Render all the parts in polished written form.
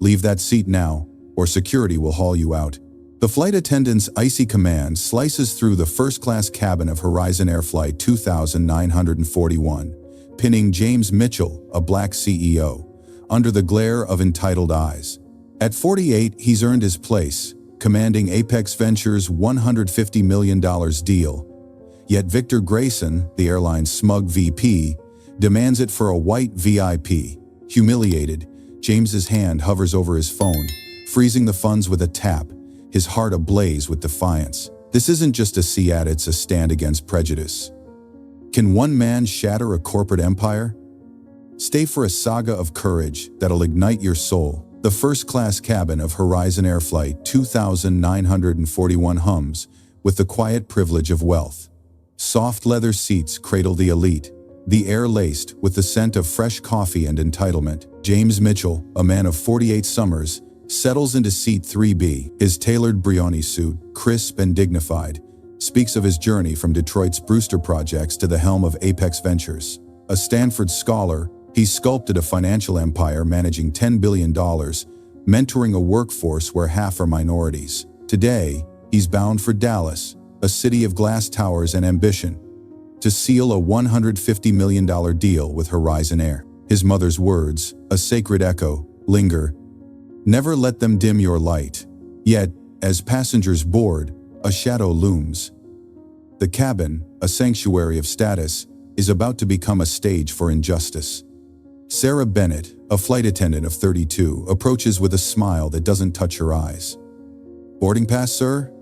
Leave that seat now, or security will haul you out. The flight attendant's icy command slices through the first-class cabin of Horizon Air Flight 2941, pinning James Mitchell, a black CEO, under the glare of entitled eyes. At 48, he's earned his place, commanding Apex Ventures' $150 million deal. Yet Victor Grayson, the airline's smug VP, demands it for a white VIP. Humiliated, James's hand hovers over his phone, freezing the funds with a tap, his heart ablaze with defiance. This isn't just a SIAT, it's a stand against prejudice. Can one man shatter a corporate empire? Stay for a saga of courage that'll ignite your soul. The first-class cabin of Horizon Air Flight 2941 hums with the quiet privilege of wealth. Soft leather seats cradle the elite, the air laced with the scent of fresh coffee and entitlement. James Mitchell, a man of 48 summers, settles into seat 3B. His tailored Brioni suit, crisp and dignified, speaks of his journey from Detroit's Brewster projects to the helm of Apex Ventures. A Stanford scholar, he sculpted a financial empire managing $10 billion, mentoring a workforce where half are minorities. Today, he's bound for Dallas, a city of glass towers and ambition, to seal a $150 million deal with Horizon Air. His mother's words, a sacred echo, linger. Never let them dim your light. Yet, as passengers board, a shadow looms. The cabin, a sanctuary of status, is about to become a stage for injustice. Sarah Bennett, a flight attendant of 32, approaches with a smile that doesn't touch her eyes. "Boarding pass, sir?"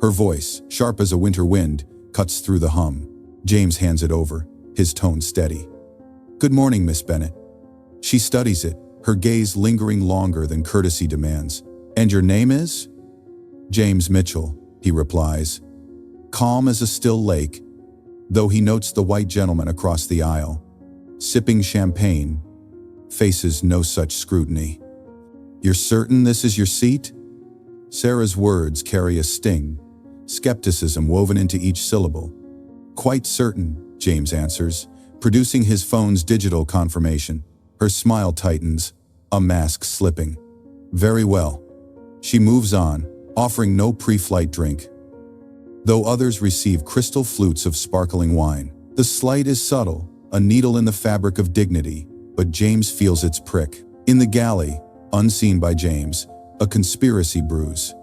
Her voice, sharp as a winter wind, cuts through the hum. James hands it over, his tone steady. "Good morning, Miss Bennett." She studies it, her gaze lingering longer than courtesy demands. "And your name is?" "James Mitchell," he replies, calm as a still lake, though he notes the white gentleman across the aisle, sipping champagne, faces no such scrutiny. "You're certain this is your seat?" Sarah's words carry a sting, skepticism woven into each syllable. "Quite certain," James answers, producing his phone's digital confirmation. Her smile tightens, a mask slipping. "Very well." She moves on, offering no pre-flight drink, though others receive crystal flutes of sparkling wine. The slight is subtle, a needle in the fabric of dignity, but James feels its prick. In the galley, unseen by James, a conspiracy brews.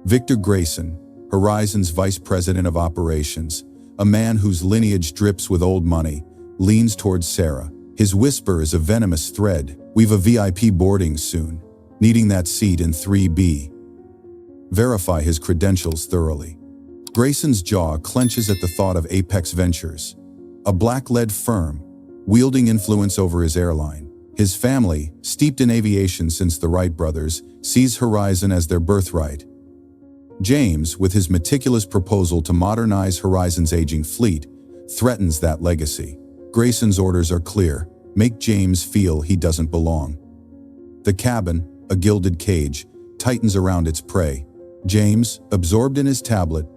Victor Grayson, Horizon's vice president of operations, a man whose lineage drips with old money, leans towards Sarah. His whisper is a venomous thread. "We've a VIP boarding soon. Needing that seat in 3B. Verify his credentials thoroughly." Grayson's jaw clenches at the thought of Apex Ventures, a black-led firm, wielding influence over his airline. His family, steeped in aviation since the Wright brothers, sees Horizon as their birthright. James, with his meticulous proposal to modernize Horizon's aging fleet, threatens that legacy. Grayson's orders are clear: make James feel he doesn't belong. The cabin, a gilded cage, tightens around its prey. James, absorbed in his tablet,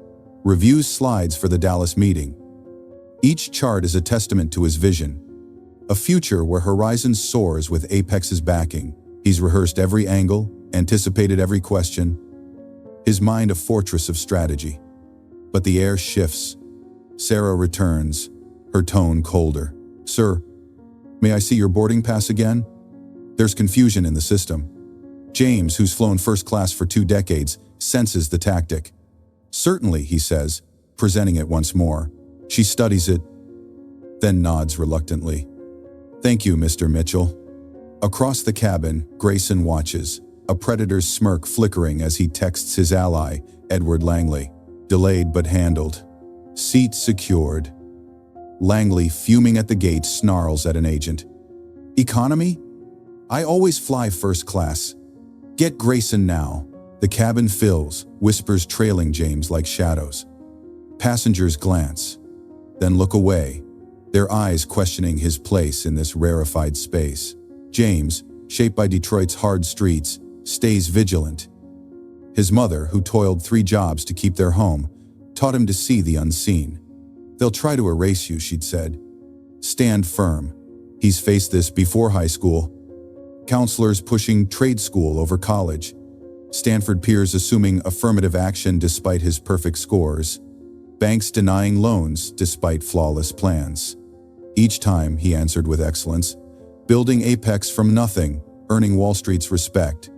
reviews slides for the Dallas meeting. Each chart is a testament to his vision. A future where Horizon soars with Apex's backing. He's rehearsed every angle, anticipated every question, his mind a fortress of strategy. But the air shifts. Sarah returns, her tone colder. "Sir, may I see your boarding pass again?" There's confusion in the system. James, who's flown first class for 2 decades, senses the tactic. "Certainly," he says, presenting it once more. She studies it, then nods reluctantly. "Thank you, Mr. Mitchell." Across the cabin, Grayson watches, a predator's smirk flickering as he texts his ally, Edward Langley. Delayed but handled. Seat secured. Langley, fuming at the gate, snarls at an agent. "Economy? I always fly first class. Get Grayson now." The cabin fills, whispers trailing James like shadows. Passengers glance, then look away, their eyes questioning his place in this rarefied space. James, shaped by Detroit's hard streets, stays vigilant. His mother, who toiled 3 jobs to keep their home, taught him to see the unseen. "They'll try to erase you," she'd said. "Stand firm." He's faced this before high school. Counselors pushing trade school over college. Stanford peers assuming affirmative action despite his perfect scores. Banks denying loans despite flawless plans. Each time he answered with excellence, building Apex from nothing, earning Wall Street's respect.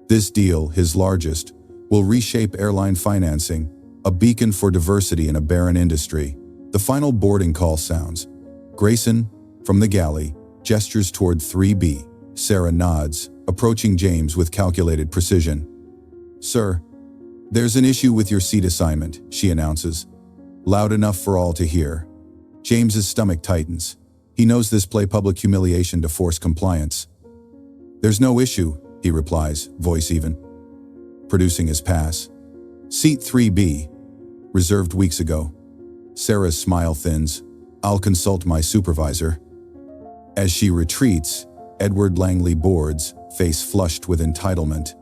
This deal, his largest, will reshape airline financing, a beacon for diversity in a barren industry. The final boarding call sounds. Grayson, from the galley, gestures toward 3B. Sarah nods, approaching James with calculated precision. "Sir, there's an issue with your seat assignment," she announces, loud enough for all to hear. James's stomach tightens. He knows this play public humiliation to force compliance. "There's no issue," he replies, voice even. Producing his pass. "Seat 3B, reserved weeks ago." Sarah's smile thins. "I'll consult my supervisor." As she retreats, Edward Langley boards, face flushed with entitlement,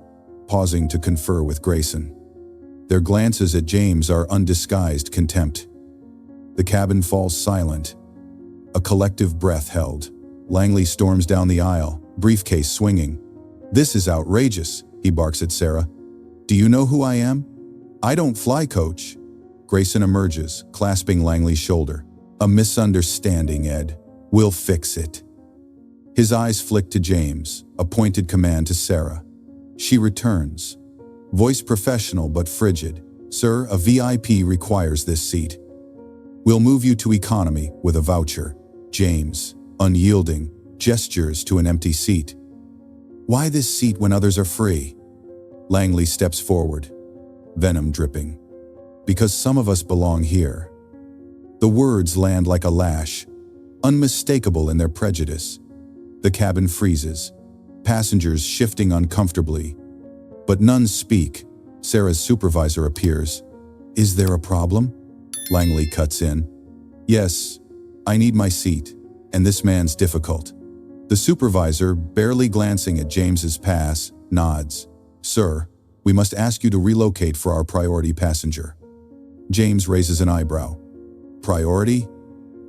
pausing to confer with Grayson. Their glances at James are undisguised contempt. The cabin falls silent. A collective breath held. Langley storms down the aisle, briefcase swinging. "This is outrageous," he barks at Sarah. "Do you know who I am?" "I don't fly, coach." Grayson emerges, clasping Langley's shoulder. "A misunderstanding, Ed. We'll fix it." His eyes flick to James, a pointed command to Sarah. She returns. Voice professional but frigid. "Sir, a VIP requires this seat. We'll move you to economy with a voucher." James, unyielding, gestures to an empty seat. "Why this seat when others are free?" Langley steps forward, venom dripping. "Because some of us belong here." The words land like a lash, unmistakable in their prejudice. The cabin freezes, passengers shifting uncomfortably. But none speak. Sarah's supervisor appears. "Is there a problem?" Langley cuts in. "Yes, I need my seat, and this man's difficult." The supervisor, barely glancing at James's pass, nods. "Sir, we must ask you to relocate for our priority passenger." James raises an eyebrow. "Priority?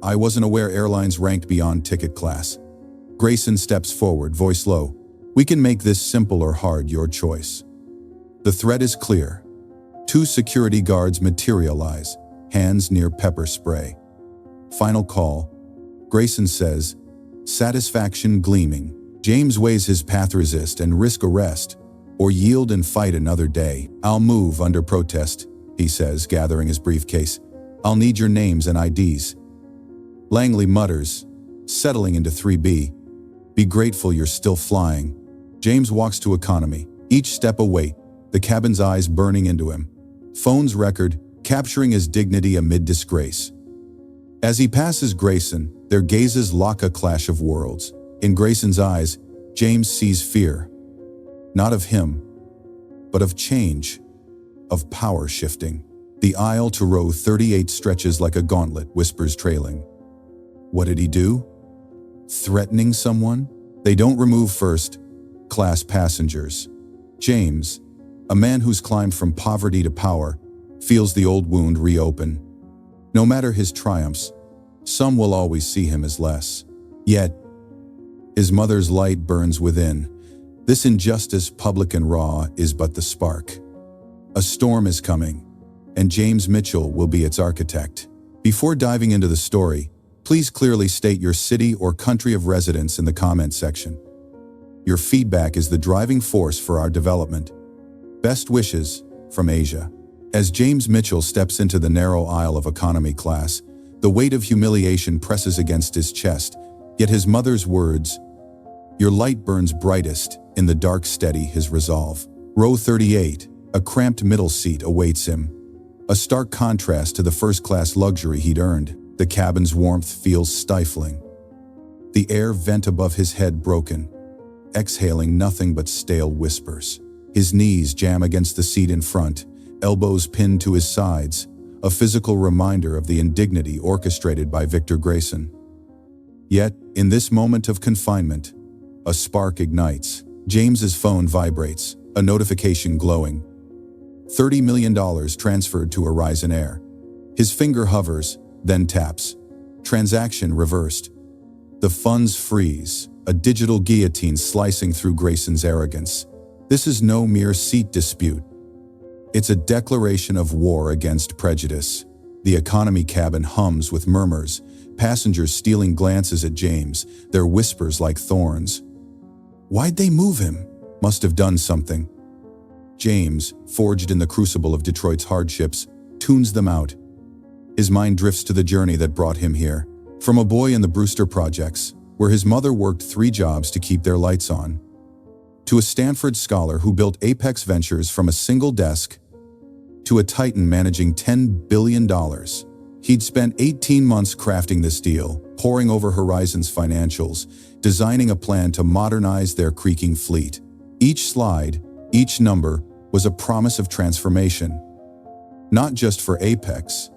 I wasn't aware airlines ranked beyond ticket class." Grayson steps forward, voice low. "We can make this simple or hard, your choice." The threat is clear. 2 security guards materialize, hands near pepper spray. Final call. Grayson says, satisfaction gleaming. James weighs his path: resist and risk arrest, or yield and fight another day. "I'll move under protest," he says, gathering his briefcase. "I'll need your names and IDs." Langley mutters, settling into 3B. "Be grateful you're still flying." James walks to economy, each step a weight, the cabin's eyes burning into him. Phone's record, capturing his dignity amid disgrace. As he passes Grayson, their gazes lock, a clash of worlds. In Grayson's eyes, James sees fear. Not of him, but of change, of power shifting. The aisle to row 38 stretches like a gauntlet, whispers trailing. What did he do? Threatening someone? They don't remove first class passengers. James, a man who's climbed from poverty to power, feels the old wound reopen. No matter his triumphs, some will always see him as less. Yet, his mother's light burns within. This injustice, public and raw, is but the spark. A storm is coming, and James Mitchell will be its architect. Before diving into the story, please clearly state your city or country of residence in the comment section. Your feedback is the driving force for our development. Best wishes, from Asia. As James Mitchell steps into the narrow aisle of economy class, the weight of humiliation presses against his chest, yet his mother's words, "Your light burns brightest," in the dark steady his resolve. Row 38, a cramped middle seat awaits him. A stark contrast to the first-class luxury he'd earned. The cabin's warmth feels stifling. The air vent above his head broken, exhaling nothing but stale whispers. His knees jam against the seat in front, elbows pinned to his sides, a physical reminder of the indignity orchestrated by Victor Grayson. Yet, in this moment of confinement, a spark ignites. James's phone vibrates, a notification glowing. $30 million transferred to Horizon Air. His finger hovers, then taps. Transaction reversed. The funds freeze, a digital guillotine slicing through Grayson's arrogance. This is no mere seat dispute. It's a declaration of war against prejudice. The economy cabin hums with murmurs, passengers stealing glances at James, their whispers like thorns. Why'd they move him? Must have done something. James, forged in the crucible of Detroit's hardships, tunes them out. His mind drifts to the journey that brought him here. From a boy in the Brewster projects, where his mother worked 3 jobs to keep their lights on, to a Stanford scholar who built Apex Ventures from a single desk, to a titan managing $10 billion. He'd spent 18 months crafting this deal, poring over Horizon's financials, designing a plan to modernize their creaking fleet. Each slide, each number, was a promise of transformation. Not just for Apex,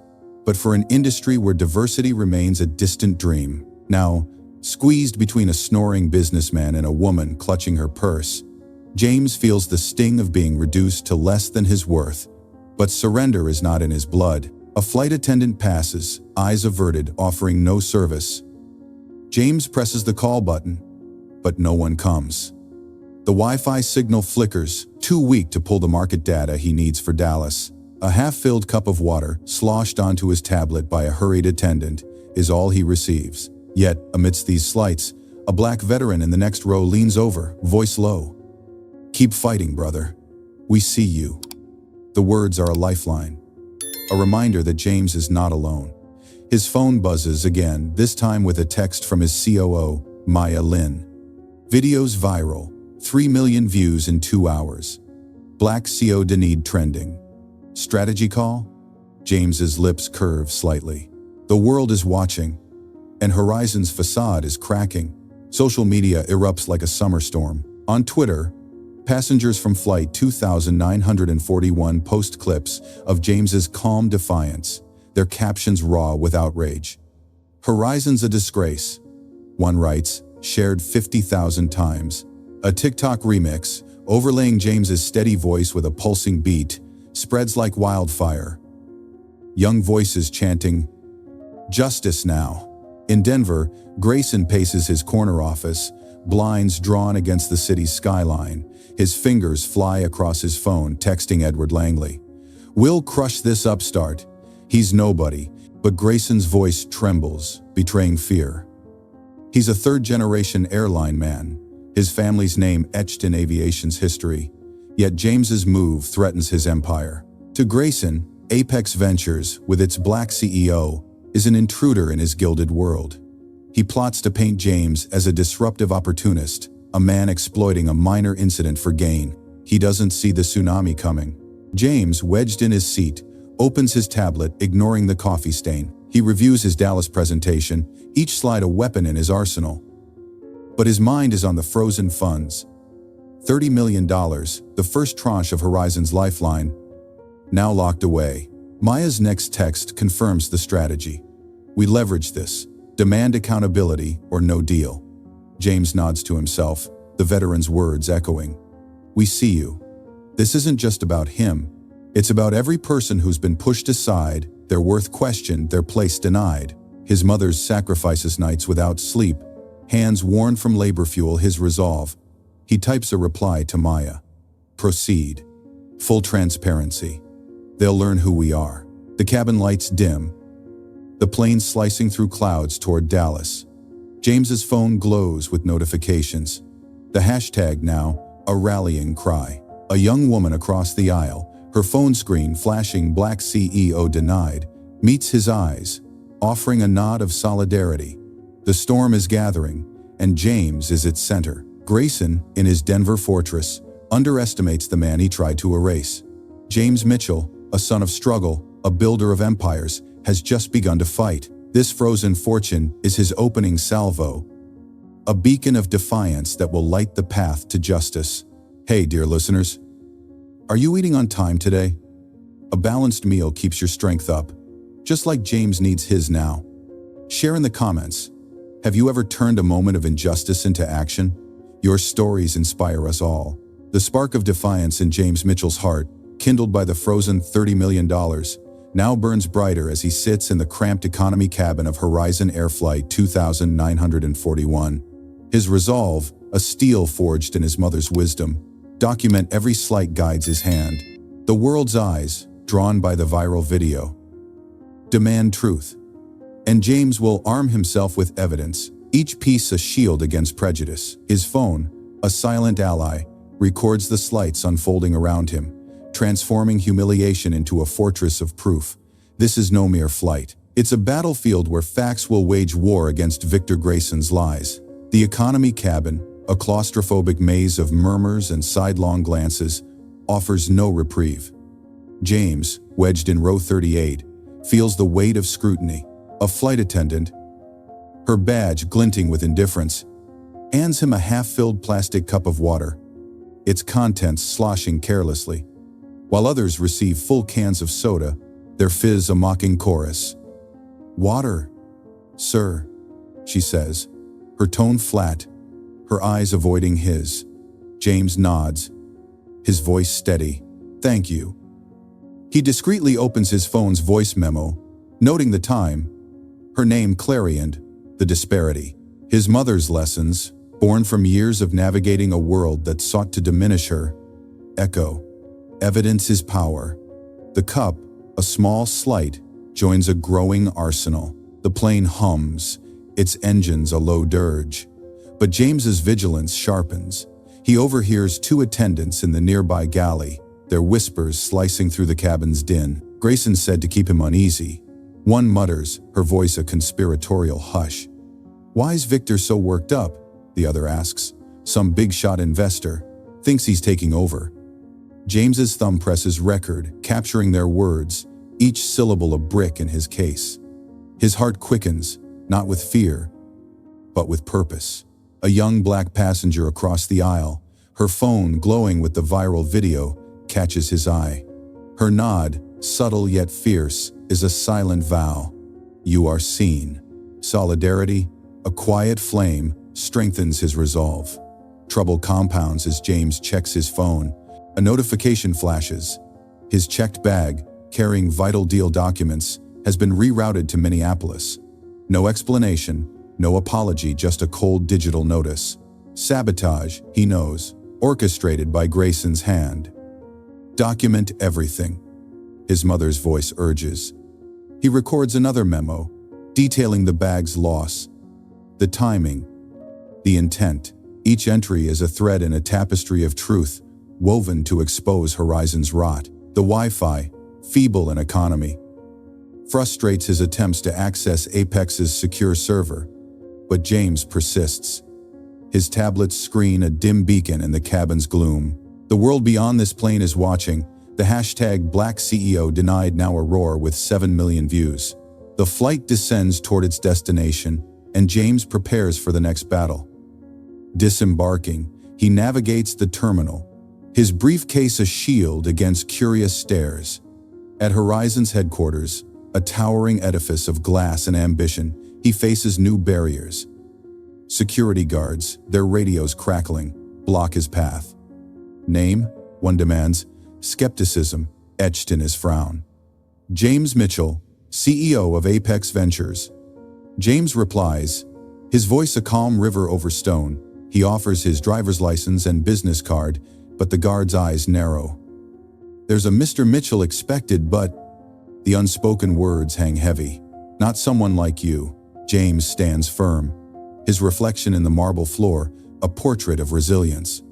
but for an industry where diversity remains a distant dream. Now, squeezed between a snoring businessman and a woman clutching her purse, James feels the sting of being reduced to less than his worth. But surrender is not in his blood. A flight attendant passes, eyes averted, offering no service. James presses the call button, but no one comes. The Wi-Fi signal flickers, too weak to pull the market data he needs for Dallas. A half-filled cup of water, sloshed onto his tablet by a hurried attendant, is all he receives. Yet, amidst these slights, a black veteran in the next row leans over, voice low. "Keep fighting, brother. We see you." The words are a lifeline, a reminder that James is not alone. His phone buzzes again, this time with a text from his COO, Maya Lin. Videos viral, 3 million views in 2 hours. Black CO Denid trending. Strategy call? James's lips curve slightly. The world is watching, and Horizon's facade is cracking. Social media erupts like a summer storm. On Twitter, passengers from Flight 2941 post clips of James's calm defiance, their captions raw with outrage. "Horizon's a disgrace," one writes, shared 50,000 times. A TikTok remix, overlaying James's steady voice with a pulsing beat, spreads like wildfire. Young voices chanting, "Justice now." In Denver, Grayson paces his corner office, blinds drawn against the city's skyline. His fingers fly across his phone, texting Edward Langley. "We'll crush this upstart. He's nobody." But Grayson's voice trembles, betraying fear. He's a third-generation airline man, his family's name etched in aviation's history. Yet James's move threatens his empire. To Grayson, Apex Ventures, with its black CEO, is an intruder in his gilded world. He plots to paint James as a disruptive opportunist, a man exploiting a minor incident for gain. He doesn't see the tsunami coming. James, wedged in his seat, opens his tablet, ignoring the coffee stain. He reviews his Dallas presentation, each slide a weapon in his arsenal. But his mind is on the frozen funds. $30 million, the first tranche of Horizon's lifeline, now locked away. Maya's next text confirms the strategy. "We leverage this. Demand accountability or no deal." James nods to himself, the veteran's words echoing. "We see you." This isn't just about him. It's about every person who's been pushed aside, their worth questioned, their place denied. His mother's sacrifices nights without sleep, hands worn from labor fuel, his resolve. He types a reply to Maya. "Proceed. Full transparency. They'll learn who we are." The cabin lights dim, the plane slicing through clouds toward Dallas. James's phone glows with notifications. The hashtag now, a rallying cry. A young woman across the aisle, her phone screen flashing "Black CEO denied," meets his eyes, offering a nod of solidarity. The storm is gathering, and James is its center. Grayson, in his Denver fortress, underestimates the man he tried to erase. James Mitchell, a son of struggle, a builder of empires, has just begun to fight. This frozen fortune is his opening salvo, a beacon of defiance that will light the path to justice. Hey, dear listeners, are you eating on time today? A balanced meal keeps your strength up, just like James needs his now. Share in the comments. Have you ever turned a moment of injustice into action? Your stories inspire us all. The spark of defiance in James Mitchell's heart, kindled by the frozen $30 million, now burns brighter as he sits in the cramped economy cabin of Horizon Air Flight 2941. His resolve, a steel forged in his mother's wisdom, document every slight guides his hand. The world's eyes, drawn by the viral video, demand truth. And James will arm himself with evidence, each piece a shield against prejudice. His phone, a silent ally, records the slights unfolding around him, transforming humiliation into a fortress of proof. This is no mere flight. It's a battlefield where facts will wage war against Victor Grayson's lies. The economy cabin, a claustrophobic maze of murmurs and sidelong glances, offers no reprieve. James, wedged in row 38, feels the weight of scrutiny. A flight attendant, her badge glinting with indifference, hands him a half-filled plastic cup of water, its contents sloshing carelessly, while others receive full cans of soda, their fizz a mocking chorus. "Water, sir," she says, her tone flat, her eyes avoiding his. James nods, his voice steady. "Thank you." He discreetly opens his phone's voice memo, noting the time, her name clarioned, the disparity. His mother's lessons, born from years of navigating a world that sought to diminish her, echo. Evidence is power. The cup, a small slight, joins a growing arsenal. The plane hums, its engines a low dirge. But James's vigilance sharpens. He overhears two attendants in the nearby galley, their whispers slicing through the cabin's din. Grayson said to keep him uneasy. One mutters, her voice a conspiratorial hush. "Why's Victor so worked up?" the other asks. "Some big-shot investor. Thinks he's taking over." James's thumb presses record, capturing their words, each syllable a brick in his case. His heart quickens, not with fear, but with purpose. A young black passenger across the aisle, her phone glowing with the viral video, catches his eye. Her nod, subtle yet fierce, is a silent vow. You are seen. Solidarity, a quiet flame, strengthens his resolve. Trouble compounds as James checks his phone. A notification flashes. His checked bag, carrying vital deal documents, has been rerouted to Minneapolis. No explanation, no apology, just a cold digital notice. Sabotage, he knows, orchestrated by Grayson's hand. Document everything, his mother's voice urges. He records another memo, detailing the bag's loss. The timing, the intent. Each entry is a thread in a tapestry of truth, woven to expose Horizon's rot. The Wi-Fi, feeble in economy, frustrates his attempts to access Apex's secure server. But James persists. His tablet's screen a dim beacon in the cabin's gloom. The world beyond this plane is watching. The hashtag Black CEO denied now a roar with 7 million views. The flight descends toward its destination, and James prepares for the next battle. Disembarking, he navigates the terminal, his briefcase a shield against curious stares. At Horizon's headquarters, a towering edifice of glass and ambition, he faces new barriers. Security guards, their radios crackling, block his path. Name, one demands, skepticism etched in his frown. James Mitchell, CEO of Apex Ventures. James replies, his voice a calm river over stone. He offers his driver's license and business card, but the guard's eyes narrow. There's a Mr. Mitchell expected, but the unspoken words hang heavy. Not someone like you. James stands firm, his reflection in the marble floor, a portrait of resilience.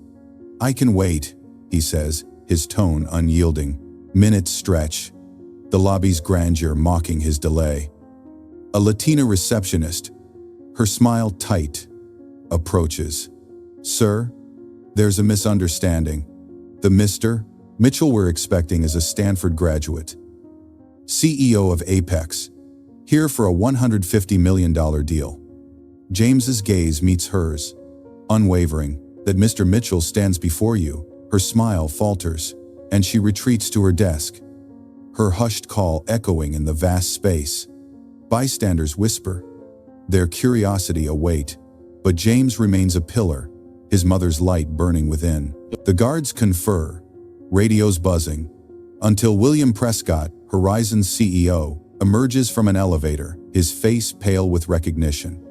I can wait, he says, his tone unyielding. Minutes stretch, the lobby's grandeur mocking his delay. A Latina receptionist, her smile tight, approaches. Sir, there's a misunderstanding. The Mr. Mitchell we're expecting is a Stanford graduate, CEO of Apex, here for a $150 million deal. James's gaze meets hers, unwavering. That Mr. Mitchell stands before you. Her smile falters, and she retreats to her desk, her hushed call echoing in the vast space. Bystanders whisper, their curiosity await, but James remains a pillar, his mother's light burning within. The guards confer, radios buzzing, until William Prescott, Horizon's CEO, emerges from an elevator, his face pale with recognition.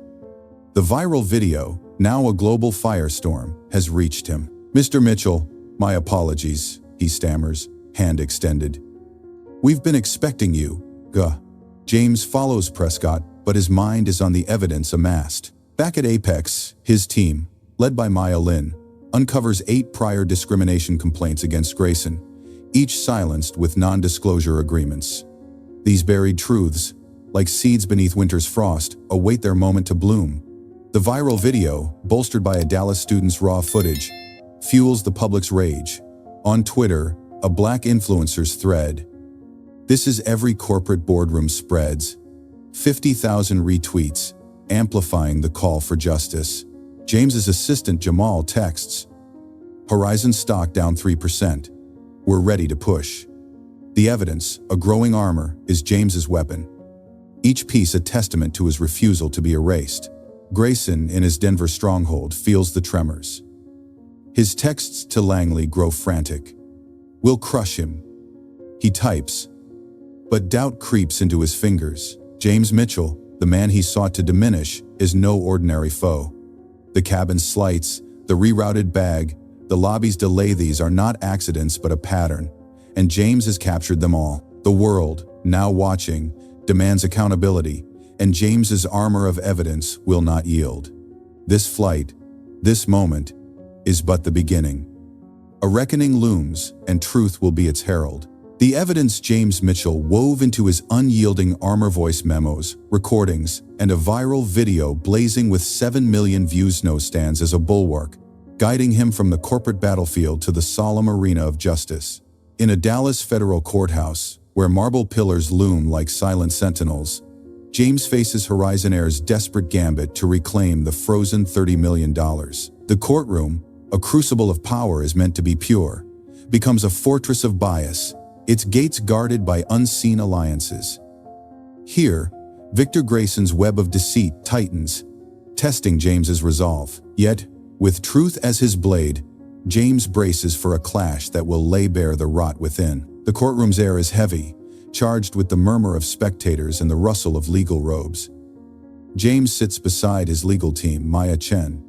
The viral video, Now a global firestorm has reached him. "Mr. Mitchell, my apologies," he stammers, hand extended. "We've been expecting you." Gah. James follows Prescott, but his mind is on the evidence amassed. Back at Apex, his team, led by Maya Lin, uncovers 8 prior discrimination complaints against Grayson, each silenced with non-disclosure agreements. These buried truths, like seeds beneath winter's frost, await their moment to bloom. The viral video, bolstered by a Dallas student's raw footage, fuels the public's rage. On Twitter, a Black influencer's thread, "This is every corporate boardroom spreads," 50,000 retweets, amplifying the call for justice. James's assistant Jamal texts, "Horizon stock down 3%. We're ready to push." The evidence, a growing armor, is James's weapon. Each piece a testament to his refusal to be erased. Grayson, in his Denver stronghold, feels the tremors. His texts to Langley grow frantic. "We'll crush him," he types. But doubt creeps into his fingers. James Mitchell, the man he sought to diminish, is no ordinary foe. The cabin's slights, the rerouted bag, the lobby's delay, these are not accidents but a pattern, and James has captured them all. The world, now watching, demands accountability, and James's armor of evidence will not yield. This flight, this moment, is but the beginning. A reckoning looms, and truth will be its herald. The evidence James Mitchell wove into his unyielding armor, voice memos, recordings, and a viral video blazing with 7 million views now stands as a bulwark, guiding him from the corporate battlefield to the solemn arena of justice. In a Dallas federal courthouse, where marble pillars loom like silent sentinels, James faces Horizon Air's desperate gambit to reclaim the frozen $30 million. The courtroom, a crucible of power is meant to be pure, becomes a fortress of bias, its gates guarded by unseen alliances. Here, Victor Grayson's web of deceit tightens, testing James's resolve. Yet, with truth as his blade, James braces for a clash that will lay bare the rot within. The courtroom's air is heavy, charged with the murmur of spectators and the rustle of legal robes. James sits beside his legal team, Maya Chen,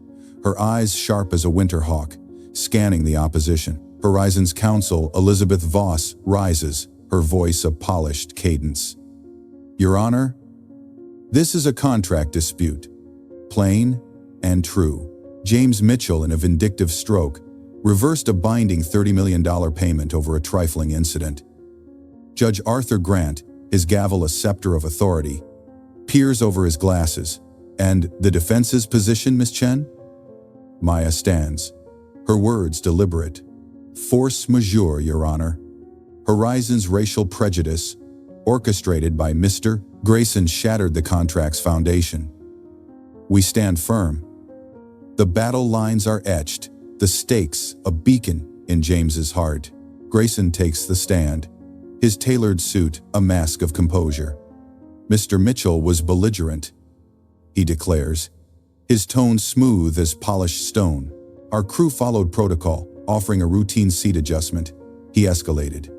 her eyes sharp as a winter hawk, scanning the opposition. Horizon's counsel, Elizabeth Voss, rises, her voice a polished cadence. "Your Honor, this is a contract dispute, plain and true." James Mitchell, in a vindictive stroke, reversed a binding $30 million payment over a trifling incident. Judge Arthur Grant, his gavel a scepter of authority, peers over his glasses. "And the defense's position, Miss Chen?" Maya stands, her words deliberate. "Force majeure, Your Honor. Horizon's racial prejudice, orchestrated by Mr. Grayson, shattered the contract's foundation. We stand firm." The battle lines are etched, the stakes a beacon in James's heart. Grayson takes the stand, his tailored suit a mask of composure. "Mr. Mitchell was belligerent," he declares, his tone smooth as polished stone. "Our crew followed protocol, offering a routine seat adjustment. He escalated."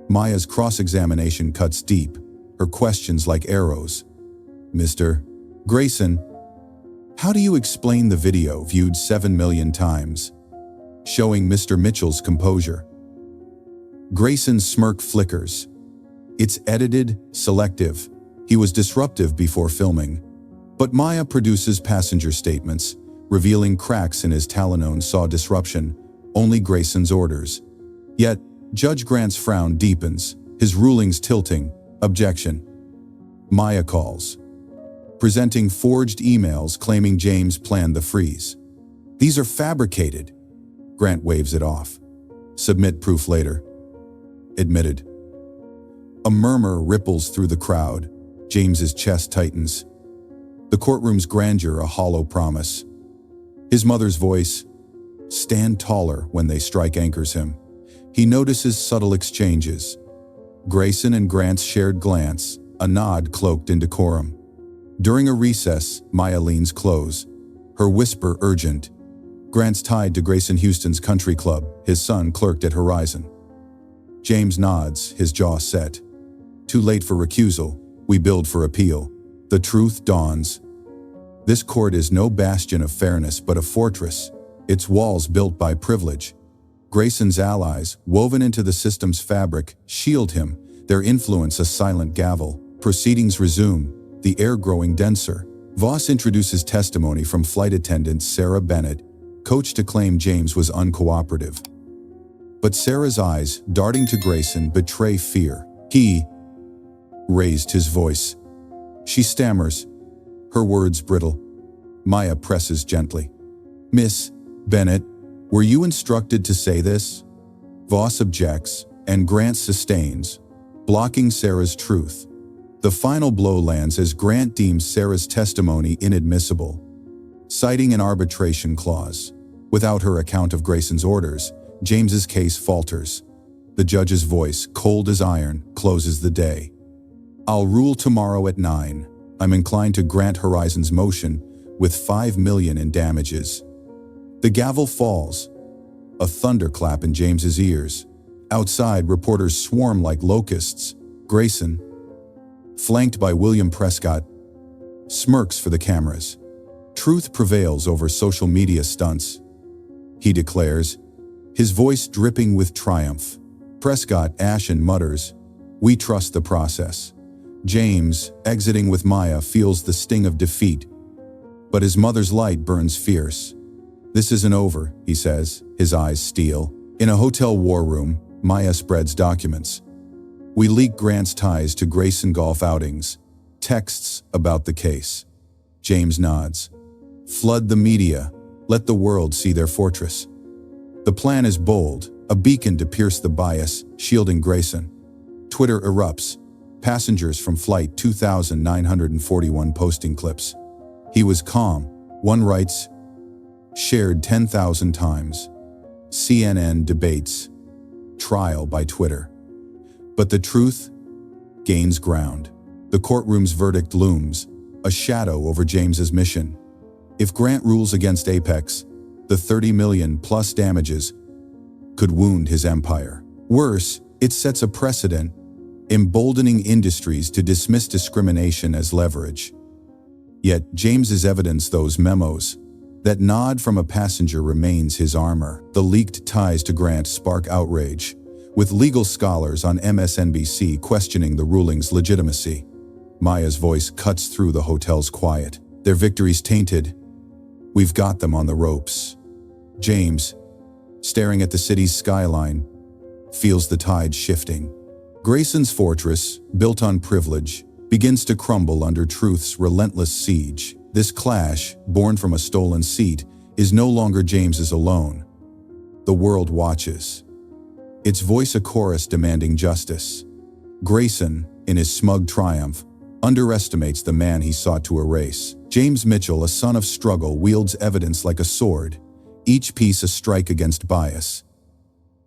Maya's cross-examination cuts deep, her questions like arrows. "Mr. Grayson, how do you explain the video viewed 7 million times, showing Mr. Mitchell's composure?" Grayson's smirk flickers. "It's edited, selective. He was disruptive before filming." But Maya produces passenger statements, revealing cracks in his Talonone saw disruption, only Grayson's orders. Yet, Judge Grant's frown deepens, his rulings tilting. "Objection." Maya calls, presenting forged emails claiming James planned the freeze. "These are fabricated." Grant waves it off. "Submit proof later." Admitted. A murmur ripples through the crowd. James's chest tightens. The courtroom's grandeur a hollow promise. His mother's voice, "Stand taller," when they strike, anchors him. He notices subtle exchanges. Grayson and Grant's shared glance, a nod cloaked in decorum. During a recess, Maya leans close, her whisper urgent. "Grant's tied to Grayson Houston's country club. His son clerked at Horizon." James nods, his jaw set. "Too late for recusal. We build for appeal." The truth dawns. This court is no bastion of fairness but a fortress, its walls built by privilege. Grayson's allies, woven into the system's fabric, shield him, their influence a silent gavel. Proceedings resume, the air growing denser. Voss introduces testimony from flight attendant Sarah Bennett, coach to claim James was uncooperative. But Sarah's eyes, darting to Grayson, betray fear. He raised his voice. She stammers, her words brittle. Maya presses gently. Miss Bennett, were you instructed to say this? Voss objects, and Grant sustains, blocking Sarah's truth. The final blow lands as Grant deems Sarah's testimony inadmissible, citing an arbitration clause. Without her account of Grayson's orders, James's case falters. The judge's voice, cold as iron, closes the day. I'll rule tomorrow at 9. I'm inclined to grant Horizon's motion with $5 million in damages. The gavel falls. A thunderclap in James's ears. Outside, reporters swarm like locusts. Grayson, flanked by William Prescott, smirks for the cameras. Truth prevails over social media stunts, he declares, his voice dripping with triumph. Prescott, ashen, mutters, "We trust the process." James, exiting with Maya, feels the sting of defeat, but his mother's light burns fierce. "This isn't over," he says, his eyes steel. In a hotel war room, Maya spreads documents. "We leak Grant's ties to Grayson golf outings, texts about the case." James nods. "Flood the media. Let the world see their fortress." The plan is bold, a beacon to pierce the bias, shielding Grayson. Twitter erupts. Passengers from Flight 2941 posting clips. "He was calm," one writes, shared 10,000 times. CNN debates. Trial by Twitter. But the truth gains ground. The courtroom's verdict looms, a shadow over James's mission. If Grant rules against Apex, the 30 million plus damages could wound his empire. Worse, it sets a precedent, emboldening industries to dismiss discrimination as leverage. Yet James's evidence, those memos, that nod from a passenger, remains his armor. The leaked ties to Grant spark outrage, with legal scholars on MSNBC questioning the ruling's legitimacy. Maya's voice cuts through the hotel's quiet. "Their victory's tainted. We've got them on the ropes." James, staring at the city's skyline, feels the tide shifting. Grayson's fortress, built on privilege, begins to crumble under truth's relentless siege. This clash, born from a stolen seat, is no longer James's alone. The world watches, its voice a chorus demanding justice. Grayson, in his smug triumph, underestimates the man he sought to erase. James Mitchell, a son of struggle, wields evidence like a sword, each piece a strike against bias.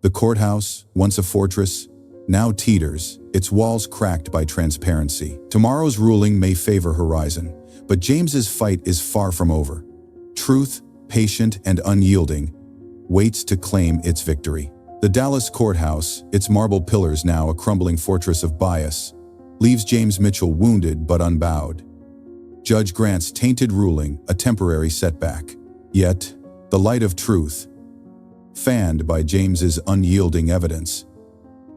The courthouse, once a fortress, now teeters, its walls cracked by transparency. Tomorrow's ruling may favor Horizon, but James's fight is far from over. Truth, patient and unyielding, waits to claim its victory. The Dallas courthouse, its marble pillars now a crumbling fortress of bias, leaves James Mitchell wounded but unbowed. Judge Grant's tainted ruling, a temporary setback. Yet, the light of truth, fanned by James's unyielding evidence,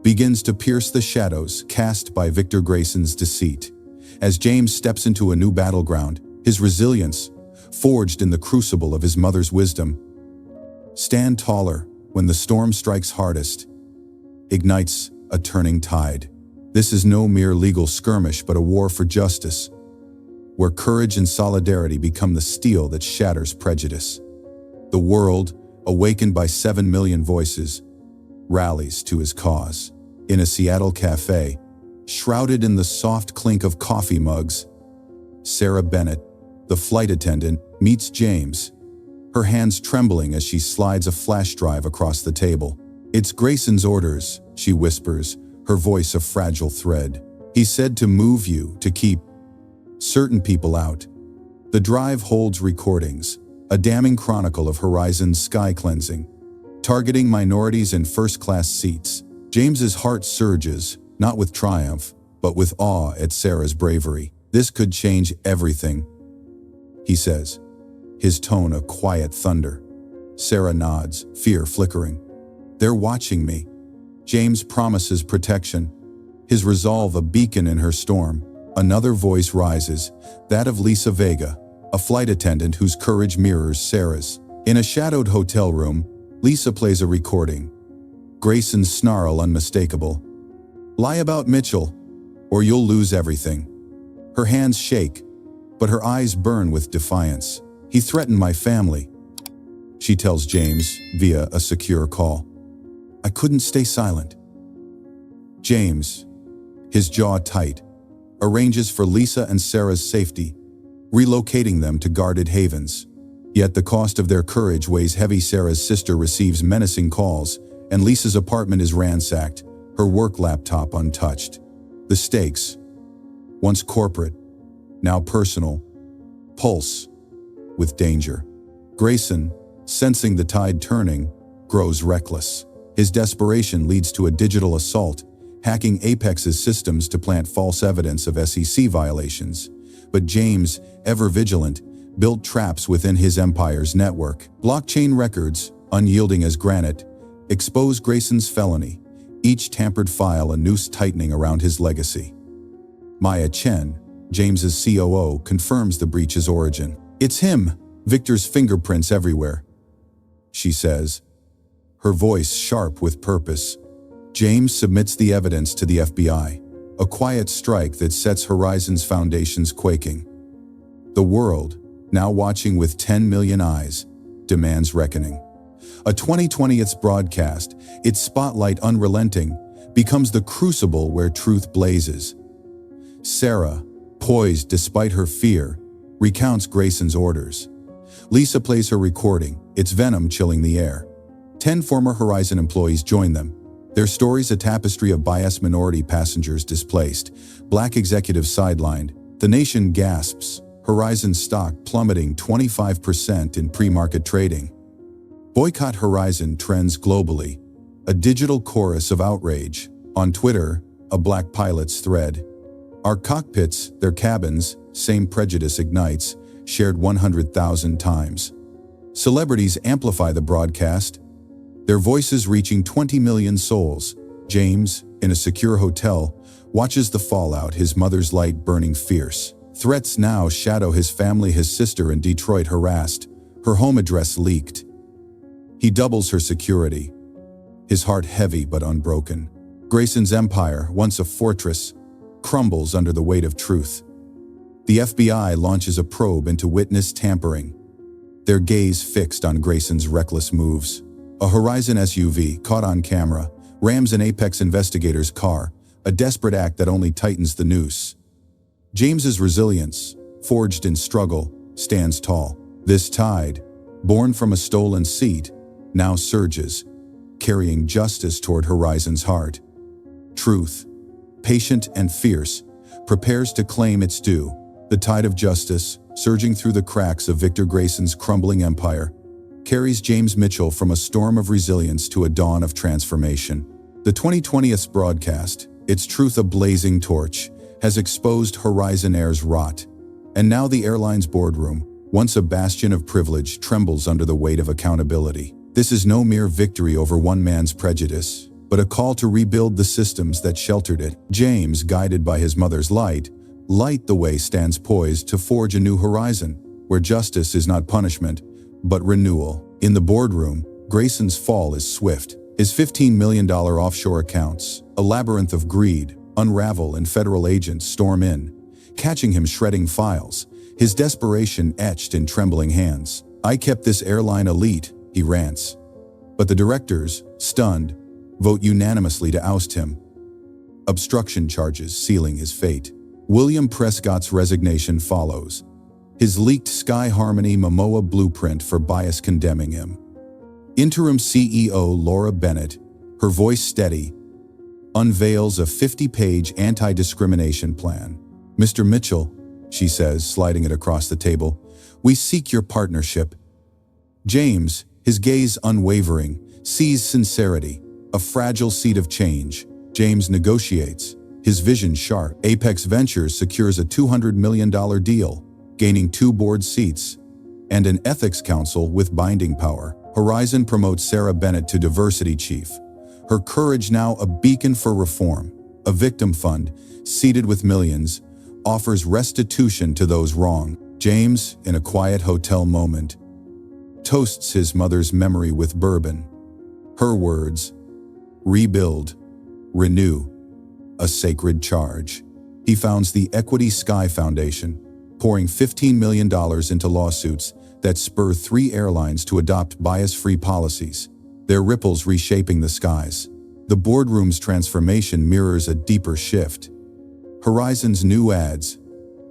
begins to pierce the shadows cast by Victor Grayson's deceit. As James steps into a new battleground, his resilience, forged in the crucible of his mother's wisdom, stand taller when the storm strikes hardest, ignites a turning tide. This is no mere legal skirmish but a war for justice, where courage and solidarity become the steel that shatters prejudice. The world, awakened by 7 million voices, rallies to his cause. In a Seattle cafe, shrouded in the soft clink of coffee mugs, Sarah Bennett, the flight attendant, meets James, her hands trembling as she slides a flash drive across the table. "It's Grayson's orders," she whispers, her voice a fragile thread. "He said to move you, to keep certain people out." The drive holds recordings, a damning chronicle of Horizon's sky cleansing, targeting minorities in first-class seats. James's heart surges, not with triumph, but with awe at Sarah's bravery. This could change everything. he says, his tone a quiet thunder. Sarah nods, fear flickering. They're watching me. James promises protection, his resolve a beacon in her storm. Another voice rises, that of Lisa Vega, a flight attendant whose courage mirrors Sarah's. In a shadowed hotel room, Lisa plays a recording. Grayson's snarl unmistakable. Lie about Mitchell, or you'll lose everything. Her hands shake, but her eyes burn with defiance. He threatened my family, she tells James via a secure call. I couldn't stay silent. James, his jaw tight, arranges for Lisa and Sarah's safety, relocating them to guarded havens. Yet the cost of their courage weighs heavy. Sarah's sister receives menacing calls, and Lisa's apartment is ransacked, her work laptop untouched. The stakes, once corporate, now personal, pulse with danger. Grayson, sensing the tide turning, grows reckless. His desperation leads to a digital assault, hacking Apex's systems to plant false evidence of SEC violations. But James, ever vigilant, built traps within his empire's network. Blockchain records, unyielding as granite, expose Grayson's felony, each tampered file a noose tightening around his legacy. Maya Chen, James's COO, confirms the breach's origin. It's him, Victor's fingerprints everywhere, she says, her voice sharp with purpose. James submits the evidence to the FBI, a quiet strike that sets Horizon's foundations quaking. The world, now watching with 10 million eyes, demands reckoning. A 2020's broadcast, its spotlight unrelenting, becomes the crucible where truth blazes. Sarah, poised despite her fear, recounts Grayson's orders. Lisa plays her recording, its venom chilling the air. 10 former Horizon employees join them, their stories a tapestry of biased minority passengers displaced, black executives sidelined. The nation gasps, Horizon stock plummeting 25% in pre-market trading. Boycott Horizon trends globally, a digital chorus of outrage. On Twitter, a black pilot's thread. Our cockpits, their cabins, same prejudice ignites, shared 100,000 times. Celebrities amplify the broadcast, their voices reaching 20 million souls. James, in a secure hotel, watches the fallout, his mother's light burning fierce. Threats now shadow his family, his sister in Detroit harassed, her home address leaked. He doubles her security, his heart heavy but unbroken. Grayson's empire, once a fortress, crumbles under the weight of truth. The FBI launches a probe into witness tampering, their gaze fixed on Grayson's reckless moves. A Horizon SUV, caught on camera, rams an Apex investigator's car, a desperate act that only tightens the noose. James's resilience, forged in struggle, stands tall. This tide, born from a stolen seat, now surges, carrying justice toward Horizon's heart. Truth, patient and fierce, prepares to claim its due. The tide of justice, surging through the cracks of Victor Grayson's crumbling empire, carries James Mitchell from a storm of resilience to a dawn of transformation. The 2020th broadcast, its truth a blazing torch, has exposed Horizon Air's rot. And now the airline's boardroom, once a bastion of privilege, trembles under the weight of accountability. This is no mere victory over one man's prejudice, but a call to rebuild the systems that sheltered it. James, guided by his mother's light the way, stands poised to forge a new horizon, where justice is not punishment, but renewal. In the boardroom, Grayson's fall is swift. His $15 million offshore accounts, a labyrinth of greed, unravel, and federal agents storm in, catching him shredding files, his desperation etched in trembling hands. I kept this airline elite, he rants. But the directors, stunned, vote unanimously to oust him. Obstruction charges sealing his fate. William Prescott's resignation follows, his leaked Sky Harmony Momoa blueprint for bias condemning him. Interim CEO Sarah Bennett, her voice steady, unveils a 50-page anti-discrimination plan. Mr. Mitchell, she says, sliding it across the table, we seek your partnership. James, his gaze unwavering, sees sincerity, a fragile seed of change. James negotiates, his vision sharp. Apex Ventures secures a $200 million deal, gaining 2 board seats, and an ethics council with binding power. Horizon promotes Sarah Bennett to diversity chief. Her courage, now a beacon for reform. A victim fund, seated with millions, offers restitution to those wronged. James, in a quiet hotel moment, toasts his mother's memory with bourbon. Her words, rebuild, renew, a sacred charge. He founds the Equity Sky Foundation, pouring $15 million into lawsuits that spur 3 airlines to adopt bias-free policies, their ripples reshaping the skies. The boardroom's transformation mirrors a deeper shift. Horizon's new ads,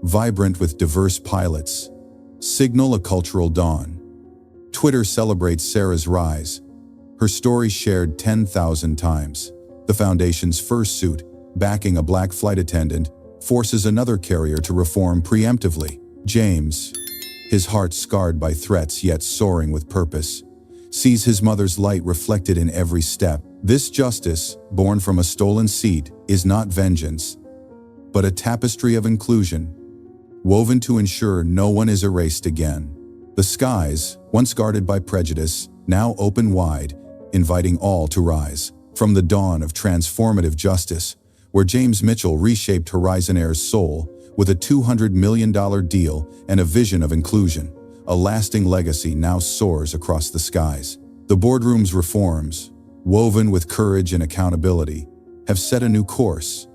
vibrant with diverse pilots, signal a cultural dawn. Twitter celebrates Sarah's rise, her story shared 10,000 times. The Foundation's first suit, backing a black flight attendant, forces another carrier to reform preemptively. James, his heart scarred by threats yet soaring with purpose, sees his mother's light reflected in every step. This justice, born from a stolen seat, is not vengeance, but a tapestry of inclusion, woven to ensure no one is erased again. The skies, once guarded by prejudice, now open wide, inviting all to rise. From the dawn of transformative justice, where James Mitchell reshaped Horizon Air's soul with a $200 million deal and a vision of inclusion, a lasting legacy now soars across the skies. The boardroom's reforms, woven with courage and accountability, have set a new course.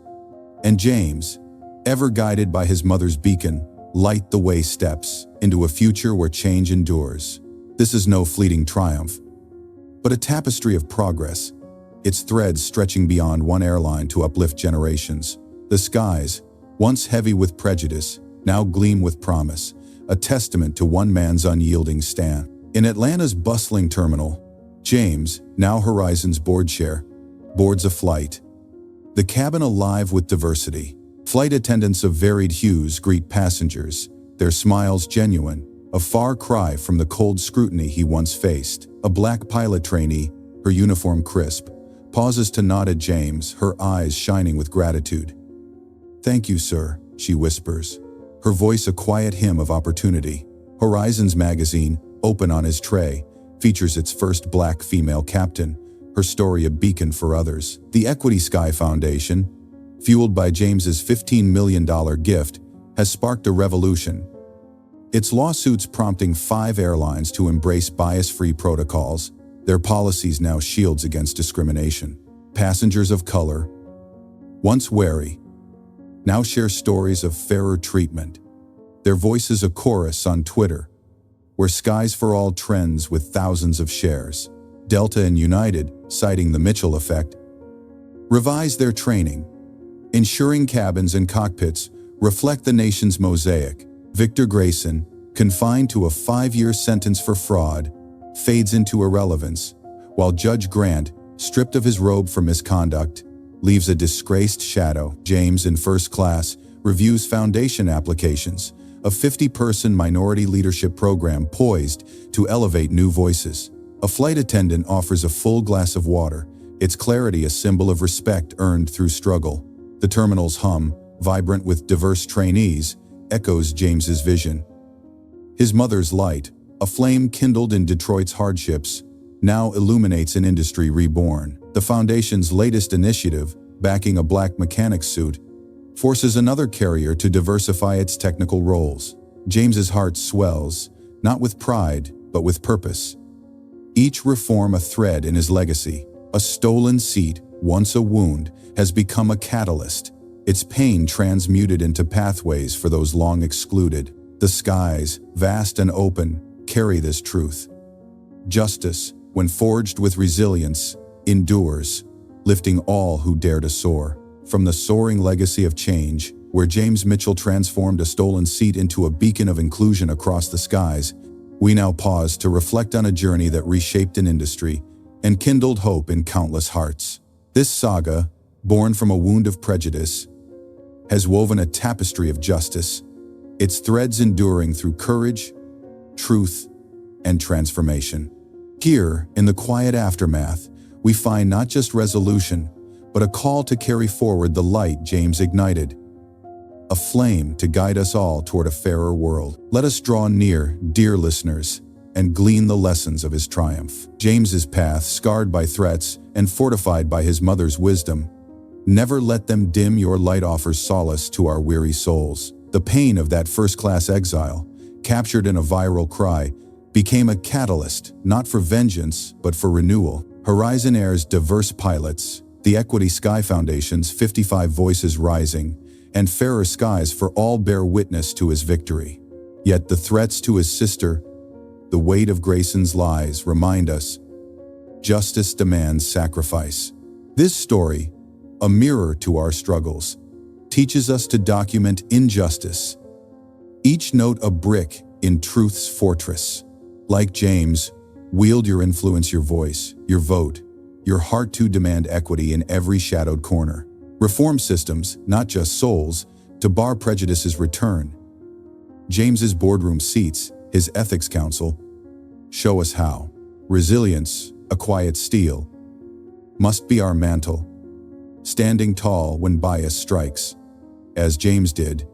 And James, ever guided by his mother's beacon, light the way steps into a future where change endures. This is no fleeting triumph, but a tapestry of progress, its threads stretching beyond one airline to uplift generations. The skies, once heavy with prejudice, now gleam with promise, a testament to one man's unyielding stand. In Atlanta's bustling terminal, James, now Horizon's board chair, boards a flight. The cabin alive with diversity. Flight attendants of varied hues greet passengers, their smiles genuine, a far cry from the cold scrutiny he once faced. A black pilot trainee, her uniform crisp, pauses to nod at James, her eyes shining with gratitude. "Thank you, sir," she whispers, her voice a quiet hymn of opportunity. Horizon's magazine, open on his tray, features its first black female captain, her story a beacon for others. The Equity Sky Foundation, fueled by James's $15 million gift, has sparked a revolution. Its lawsuits prompting 5 airlines to embrace bias-free protocols, their policies now shields against discrimination. Passengers of color, once wary, now share stories of fairer treatment. Their voices a chorus on Twitter, where Skies for All trends with thousands of shares. Delta and United, citing the Mitchell effect, revise their training, ensuring cabins and cockpits reflect the nation's mosaic. Victor Grayson, confined to a 5-year sentence for fraud, fades into irrelevance, while Judge Grant, stripped of his robe for misconduct, leaves a disgraced shadow. James, in first class, reviews foundation applications, a 50-person minority leadership program poised to elevate new voices. A flight attendant offers a full glass of water, its clarity a symbol of respect earned through struggle. The terminal's hum, vibrant with diverse trainees, echoes James's vision. His mother's light, a flame kindled in Detroit's hardships, now illuminates an industry reborn. The Foundation's latest initiative, backing a black mechanic's suit, forces another carrier to diversify its technical roles. James's heart swells, not with pride, but with purpose. Each reform a thread in his legacy. A stolen seat, once a wound, has become a catalyst, its pain transmuted into pathways for those long excluded. The skies, vast and open, carry this truth. Justice, when forged with resilience, endures, lifting all who dare to soar. From the soaring legacy of change, where James Mitchell transformed a stolen seat into a beacon of inclusion across the skies, we now pause to reflect on a journey that reshaped an industry and kindled hope in countless hearts. This saga, born from a wound of prejudice, has woven a tapestry of justice, its threads enduring through courage, truth, and transformation. Here, in the quiet aftermath, we find not just resolution, but a call to carry forward the light James ignited. a flame to guide us all toward a fairer world. Let us draw near, dear listeners, and glean the lessons of his triumph. James's path, scarred by threats and fortified by his mother's wisdom, never let them dim your light, offers solace to our weary souls. The pain of that first-class exile, captured in a viral cry, became a catalyst, not for vengeance, but for renewal. Horizon Air's diverse pilots, the Equity Sky Foundation's 55 voices rising, and fairer skies for all bear witness to his victory. Yet the threats to his sister, the weight of Grayson's lies, remind us, justice demands sacrifice. This story, a mirror to our struggles, teaches us to document injustice, each note a brick in truth's fortress. Like James, wield your influence, your voice, your vote, your heart to demand equity in every shadowed corner. Reform systems, not just souls, to bar prejudice's return. James's boardroom seats, his ethics council, show us how. Resilience, a quiet steel, must be our mantle, standing tall when bias strikes, as James did,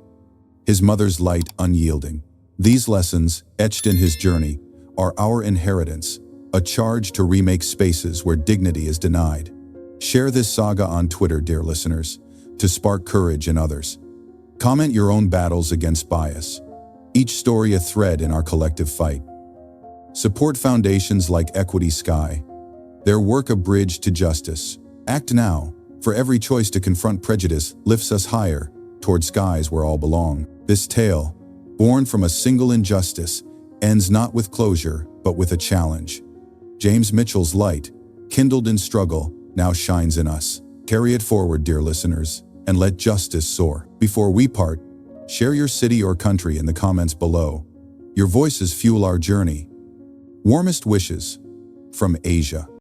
his mother's light unyielding. These lessons, etched in his journey, are our inheritance, a charge to remake spaces where dignity is denied. Share this saga on Twitter, dear listeners, to spark courage in others. Comment your own battles against bias, each story a thread in our collective fight. Support foundations like Equity Sky, their work a bridge to justice. Act now, for every choice to confront prejudice lifts us higher, toward skies where all belong. This tale, born from a single injustice, ends not with closure, but with a challenge. James Mitchell's light, kindled in struggle, now shines in us. Carry it forward, dear listeners, and let justice soar. Before we part, share your city or country in the comments below. Your voices fuel our journey. Warmest wishes from Asia.